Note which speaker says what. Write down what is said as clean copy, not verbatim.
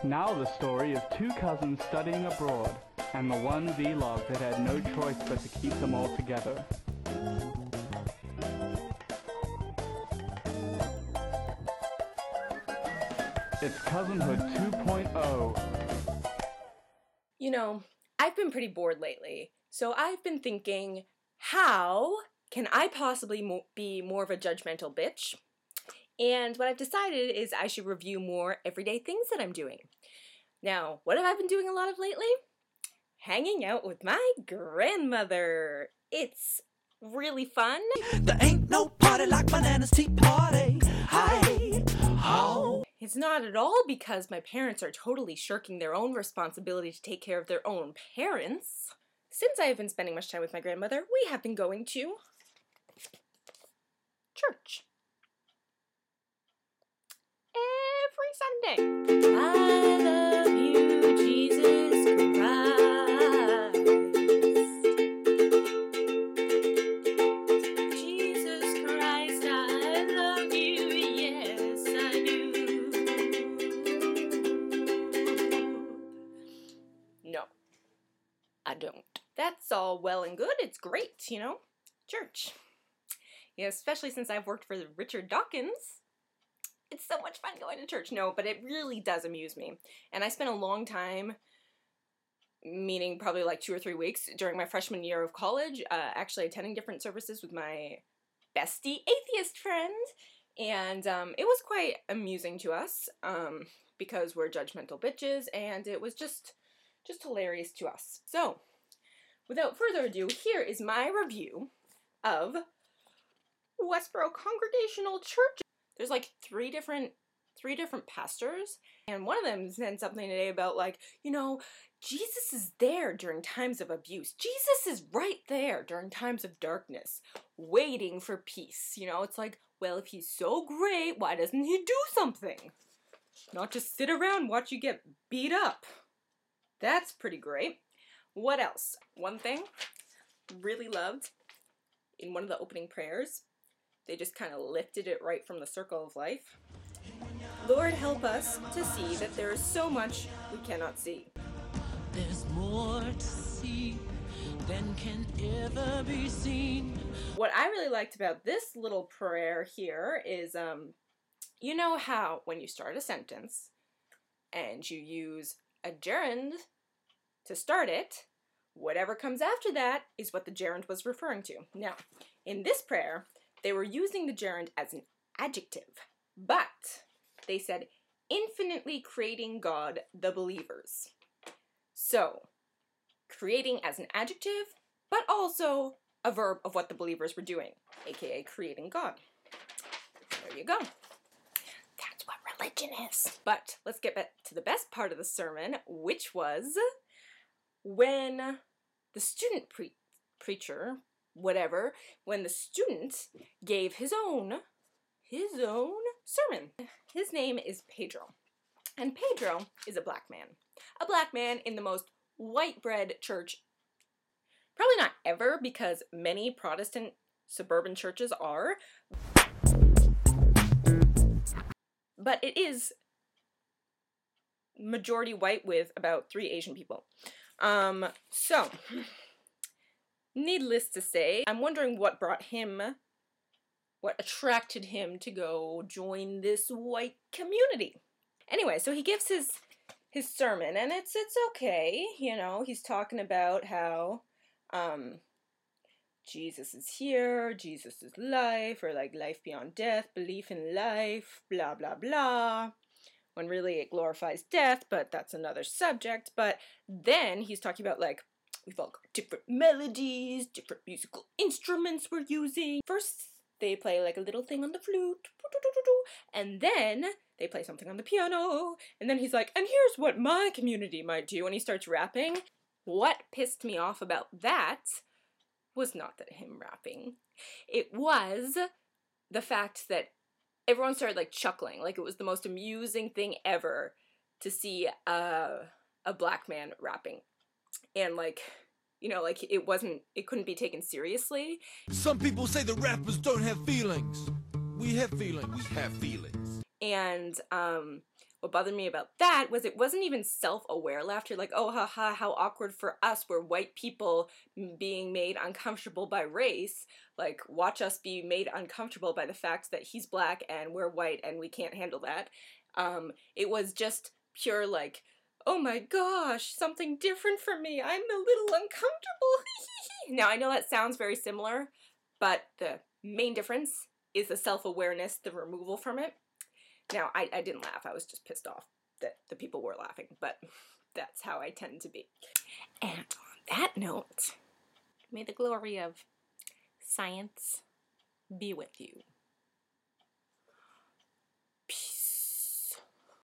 Speaker 1: Now the story of two cousins studying abroad, and the one vlog that had no choice but to keep them all together. It's Cousinhood 2.0.
Speaker 2: You know, I've been pretty bored lately, so I've been thinking, how can I possibly be more of a judgmental bitch? And what I've decided is I should review more everyday things that I'm doing. Now, what have I been doing a lot of lately? Hanging out with my grandmother. It's really fun.
Speaker 3: There ain't no party like Banana's Tea Party. Hi, ho.
Speaker 2: It's not at all because my parents are totally shirking their own responsibility to take care of their own parents. Since I have been spending much time with my grandmother, we have been going to church. Every Sunday. I love you, Jesus Christ. Jesus Christ, I love you, yes I do. No, I don't. That's all well and good. It's great, you know, church. Yeah, especially since I've worked for Richard Dawkins. It's so much fun going to church. No, but it really does amuse me. And I spent a long time, meaning probably like 2 or 3 weeks during my freshman year of college, actually attending different services with my bestie atheist friend. And it was quite amusing to us because we're judgmental bitches, and it was just hilarious to us. So, without further ado, here is my review of Westboro Congregational Church. There's like three different pastors, and one of them said something today about, like, you know, Jesus is there during times of abuse. Jesus is right there during times of darkness, waiting for peace. You know, it's like, well, if he's so great, why doesn't he do something? Not just sit around and watch you get beat up. That's pretty great. What else? One thing really loved in one of the opening prayers, they just kind of lifted it right from the circle of life. Lord, help us to see that there is so much we cannot see.
Speaker 3: There's more to see than can ever be seen.
Speaker 2: What I really liked about this little prayer here is, you know how when you start a sentence and you use a gerund to start it, whatever comes after that is what the gerund was referring to. Now, in this prayer, they were using the gerund as an adjective, but they said, infinitely creating God, the believers. So, creating as an adjective, but also a verb of what the believers were doing, aka creating God. There you go. That's what religion is. But let's get back to the best part of the sermon, which was when the student preacher, whatever, when the student gave his own sermon. His name is Pedro, and Pedro is a black man in the most white bread church, probably not ever, because many Protestant suburban churches are, but it is majority white with about 3 Asian people. So, needless to say, I'm wondering what attracted him to go join this white community. Anyway, so he gives his sermon, and it's okay, you know, he's talking about how, Jesus is here, Jesus is life, or like life beyond death, belief in life, blah, blah, blah. When really it glorifies death, but that's another subject. But then he's talking about, like, we've all got different melodies, different musical instruments we're using. First, they play like a little thing on the flute, and then they play something on the piano, and then he's like, and here's what my community might do, and he starts rapping. What pissed me off about that was not that him rapping. It was the fact that everyone started, like, chuckling, like it was the most amusing thing ever to see a black man rapping. And, like, you know, like, it couldn't be taken seriously.
Speaker 4: Some people say the rappers don't have feelings. We have feelings. We have feelings.
Speaker 2: And, what bothered me about that was it wasn't even self-aware laughter, like, oh, haha, how awkward for us, we're white people being made uncomfortable by race. Like, watch us be made uncomfortable by the fact that he's black and we're white and we can't handle that. It was just pure, like, oh my gosh, something different for me. I'm a little uncomfortable. Now, I know that sounds very similar, but the main difference is the self-awareness, the removal from it. Now, I didn't laugh. I was just pissed off that the people were laughing, but that's how I tend to be. And on that note, may the glory of science be with you.